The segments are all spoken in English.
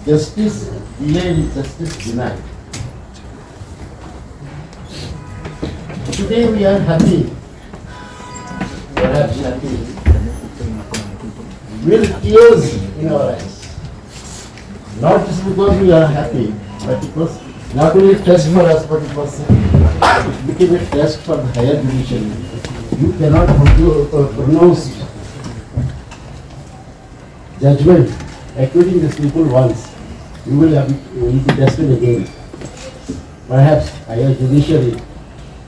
justice delayed, justice denied. Today we are happy, perhaps happy, with tears in our eyes. Not just because we are happy, but it was not only a test for us, but it became a test for the higher judiciary. You cannot pronounce judgment acquitting these people once. You will be tested again. Perhaps higher judiciary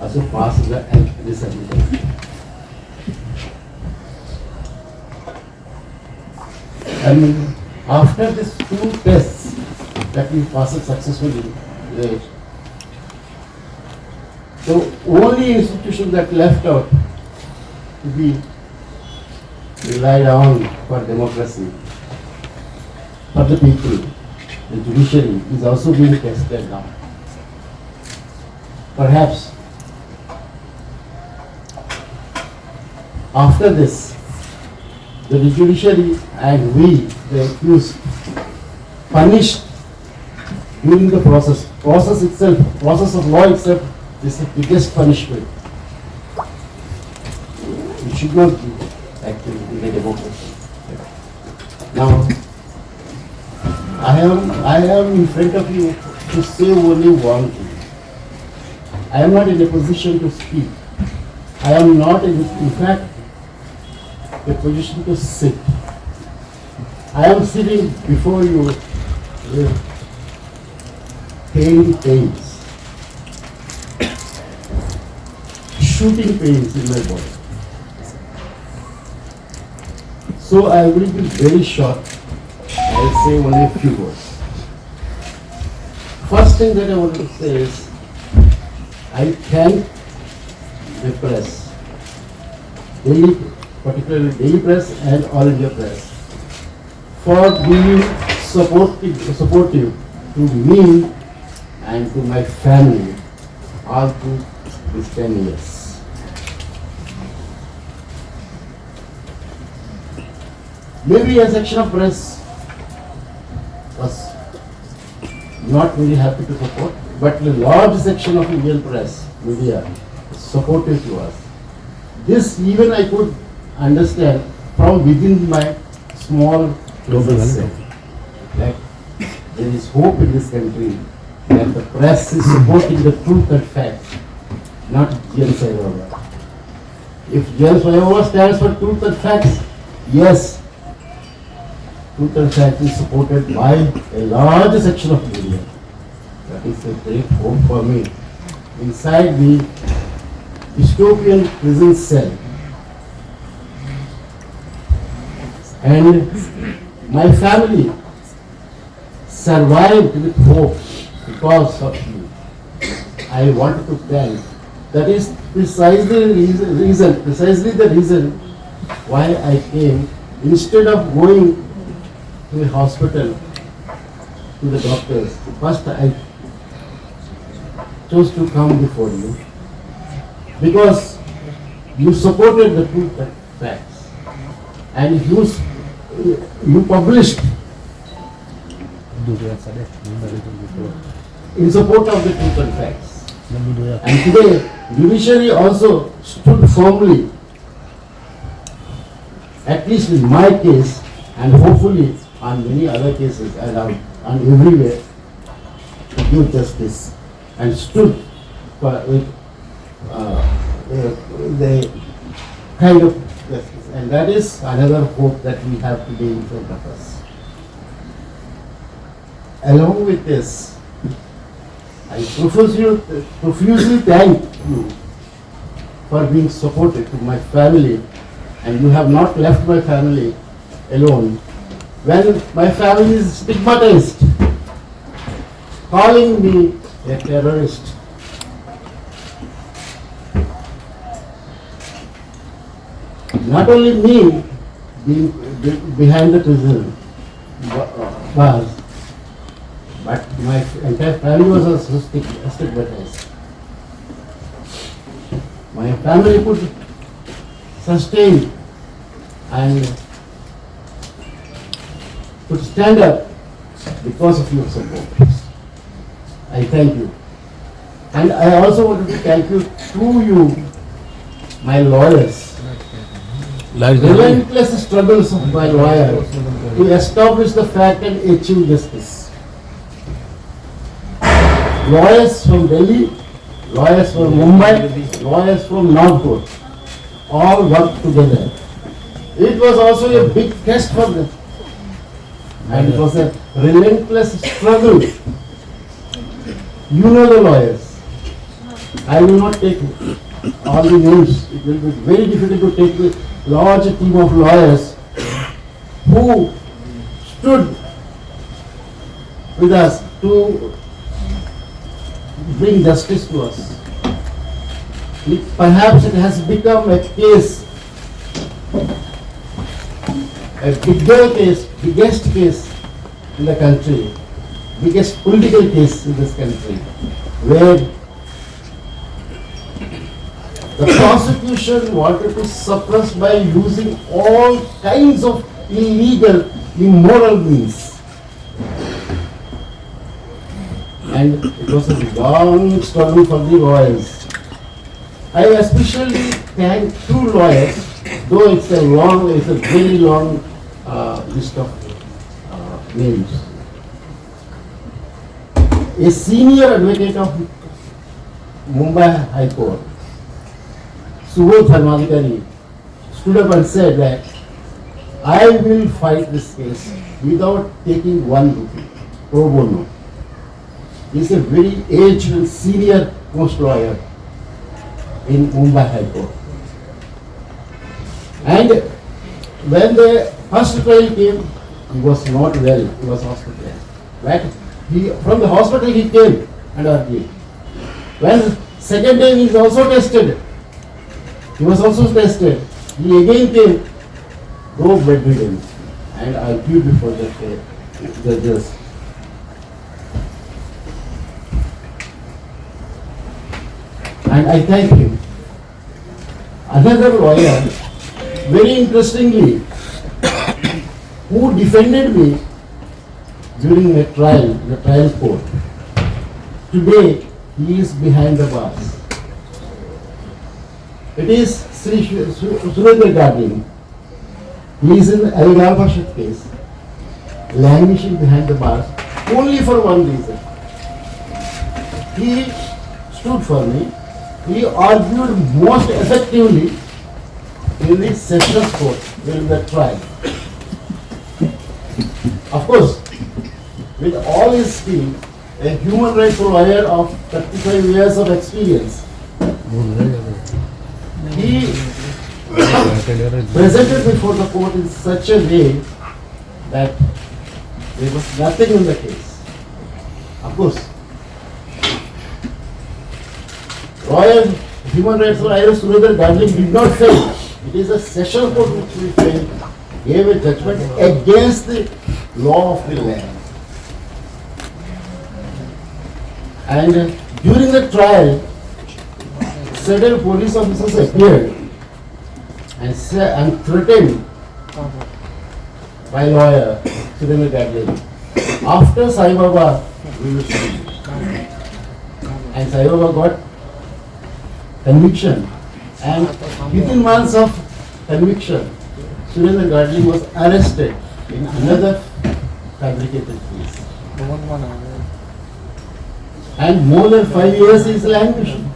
also passes this admission. And after these two tests that we passed successfully, the only institution that left out to be relied on for democracy, for the people, the judiciary, is also being tested now. Perhaps after this, the judiciary and we, the accused, punished during the process itself, process of law itself is the biggest punishment. It should not be actually in a democracy. Now, I am in front of you to say only one thing. I am not in a position to speak. I am not in fact a position to sit. I am sitting before you with pains, shooting pains in my body. So I will be very short. I will say only a few words. First thing that I want to say is, I thank the press, particularly Daily Press and All India Press, for being supportive to me and to my family all through these 10 years. Maybe a section of press was not very happy to support, but the large section of Indian press, media, is supportive to us. This even I could understand from within my small self. Like there is hope in this country that the press is supporting the truth and facts, not J.N. Saibaba. If J.N. Saibaba stands for truth and facts, yes, truth and facts is supported by a large section of media. That is a great hope for me. Inside the dystopian prison cell, and my family survived with hope because of you. I wanted to thank. That is precisely the reason why I came. Instead of going to a hospital, to the doctors, first I chose to come before you because you supported the truth and facts, and you published in support of the truth and facts. And today, judiciary also stood firmly, at least in my case, and hopefully on many other cases and on everywhere, to give justice, and stood with the kind of justice. And that is another hope that we have today in front of us. Along with this, I profusely thank you for being supportive to my family, and you have not left my family alone. When my family is stigmatized, calling me a terrorist, not only me being behind the prison bars, but my entire family was also stigmatized. My family could sustain and could stand up because of your support. I thank you. And I also wanted to thank you, my lawyers. Relentless struggles of my lawyer to establish the fact and achieve justice. Lawyers from Delhi, lawyers from Mumbai, lawyers from Nagpur, all worked together. It was also a big test for them. And it was a relentless struggle. You know the lawyers. I will not take all the names. It will be very difficult to take the large team of lawyers who stood with us to bring justice to us. Perhaps it has become a case, a bigger case, biggest case in the country, biggest political case in this country, where the prosecution wanted to suppress by using all kinds of illegal, immoral means. And it was a long struggle for the lawyers. I especially thank two lawyers, though it's a very long list of names. A senior advocate of Mumbai High Court, Subodh Dharmadhikari, stood up and said that I will fight this case without taking one rupee, pro bono. He is a very aged and senior post lawyer in Mumbai High Court. And when the first trial came, he was not well, he was hospitalized. Right? From the hospital he came and argued. When second time he was also tested, he again came, though bedridden, and argued before the judges. And I thank him. Another lawyer, very interestingly, who defended me during the trial court, today he is behind the bars. It is Sri Surendra Gadling. He is in the Aligarh Parshad case, languishing behind the bars only for one reason. He stood for me. He argued most effectively in the sessions court during the trial. Of course, with all his skill, a human rights lawyer of 35 years of experience, he presented before the court in such a way that there was nothing in the case. Of course, human rights lawyer Surendra Gadling did not fail. It is a session court which we failed, gave a judgment against the law of the land. And during the trial, several police officers appeared and threatened by lawyer Surendra Gadling. After Sai Baba, we will see. And Sai Baba got conviction. And within months of conviction, Surendra Gadling was arrested in another fabricated case. And more than 5 years he is languishing.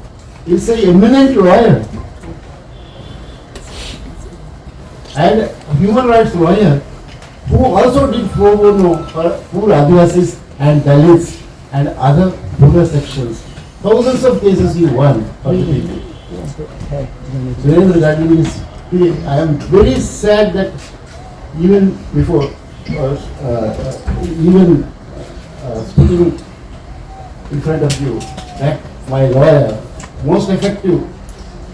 He is an eminent lawyer. And a human rights lawyer who also did pro bono for poor Adivasis and Dalits and other poorer sections. Thousands of cases he won for the people. Surendra Gadling is, I am very sad that even before, speaking in front of you, that my lawyer, most effective,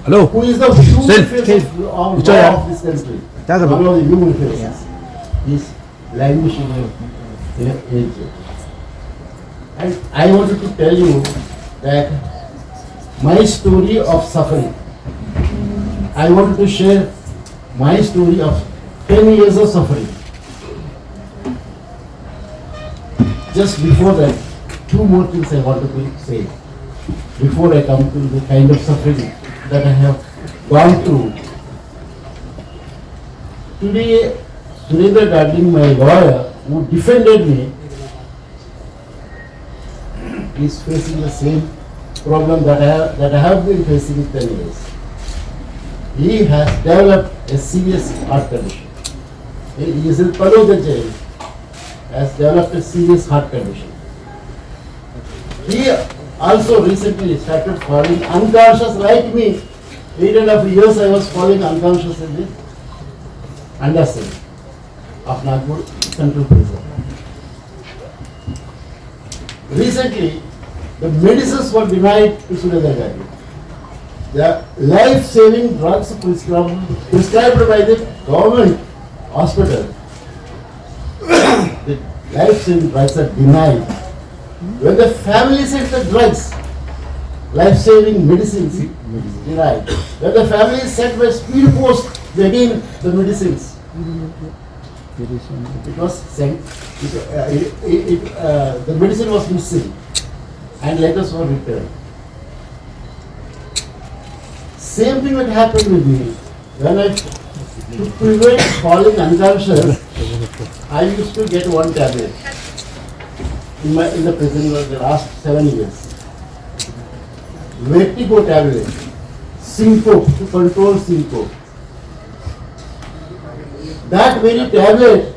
Hello. who is the human face of law of this country, one of the human faces, is languishing in age. And I wanted to tell you that my story of suffering, I wanted to share my story of 10 years of suffering. just before that, two more things I want to say before I come to the kind of suffering that I have gone through. Today, Surendra Darling, my lawyer, who defended me, is facing the same problem that I have been facing in 10 years. He has developed a serious heart condition. He is in Taloja jail, has developed a serious heart condition. He also recently started falling unconscious like me. 8.5 years I was falling unconscious in the undercell of Nagpur Central Prison. Recently, the medicines were denied to Surendra Gandhi. The life-saving drugs prescribed by the government hospital, the life-saving drugs are denied. When the family sent the drugs, life-saving medicines denied. When the family sent by speed post, again the medicines. It was sent, the medicine was missing and letters were returned. Same thing would happen with me. When to prevent falling unconscious, I used to get one tablet in the prison for the last 7 years. Vertigo tablet, syncope, to control syncope. That very tablet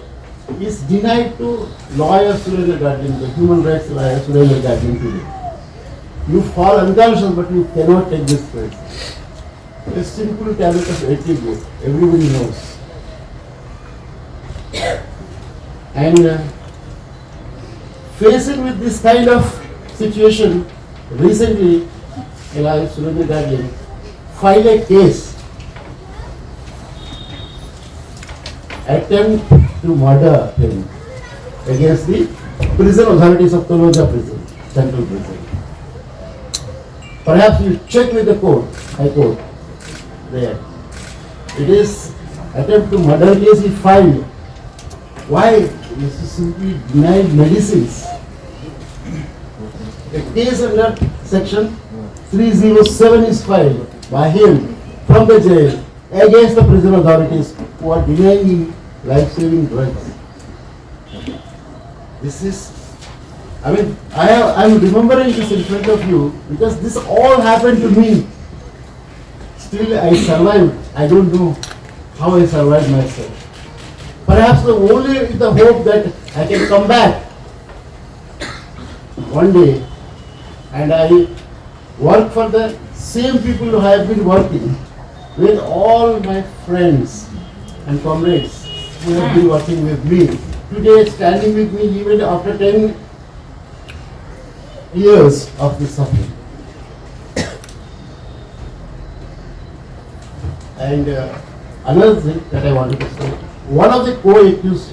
is denied to lawyer Surendra Darling, the human rights lawyer Surendra Darling today. You fall unconscious but you cannot take this pill. A simple tablet of vertigo, everybody knows. And facing with this kind of situation, recently, lawyer Surendra Darling filed a case, attempt to murder him against the prison authorities of Taloja prison, Central Prison. Perhaps you check with the court, High Court, there. It is attempt to murder case he filed. Why? This is simply denied medicines. A case under section 307 is filed by him from the jail against the prison authorities who are denying him life-saving drugs. This is, I'm remembering this in front of you because this all happened to me. Still I survived. I don't know how I survived myself. Perhaps only with the hope that I can come back one day and I work for the same people who I have been working with, all my friends and comrades who have been working with me. Today standing with me even after 10 years of this suffering. And another thing that I wanted to say, one of the co-accused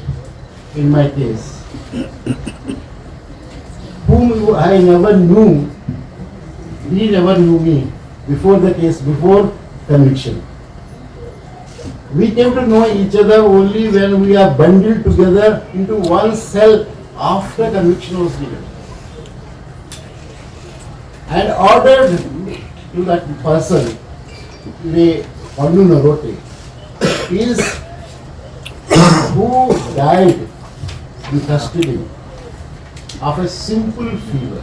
in my case, whom I never knew, he never knew me before the case, before conviction. We came to know each other only when we are bundled together into one cell after conviction was given. And ordered to that person, the Pannu Narote, is who died in custody of a simple fever.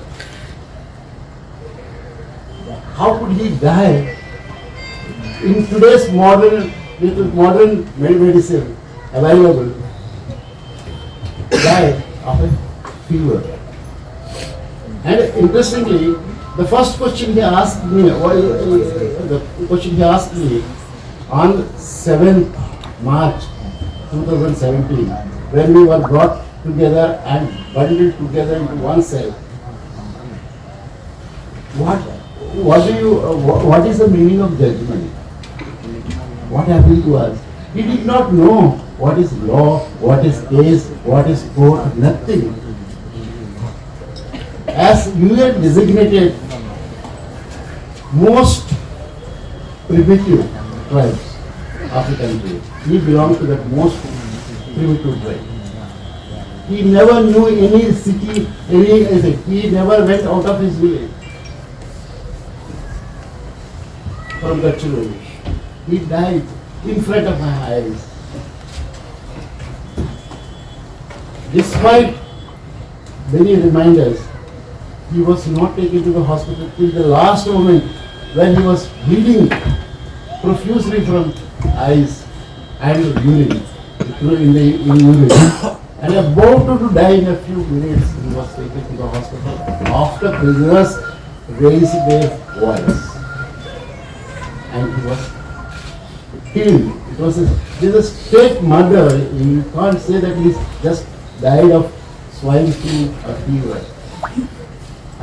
How could he die in today's modern medicine available? Die of a fever. And interestingly, the first question he asked me, on 7th March 2017, when we were brought together and bundled together into one cell. What is the meaning of judgment? What happened to us? He did not know what is law, what is case, what is court, nothing. As UN designated most primitive tribes of the country, he belonged to that most primitive tribe. He never knew any city, he never went out of his village. From Gadchiroli. He died in front of my eyes. Despite many reminders, he was not taken to the hospital till the last moment when he was bleeding profusely from eyes and urine, in urine. And about to die in a few minutes, he was taken to the hospital after prisoners raised their voice. And he was killed. This is a state murder. You can't say that he just died of swine flu or fever.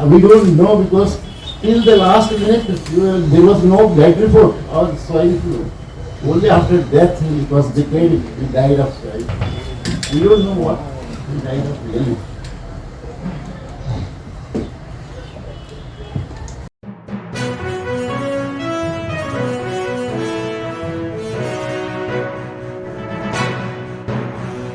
We don't know because till the last minute there was no blood report or swine flu. Only after death it was declared he died of swine. We don't know what he died of really.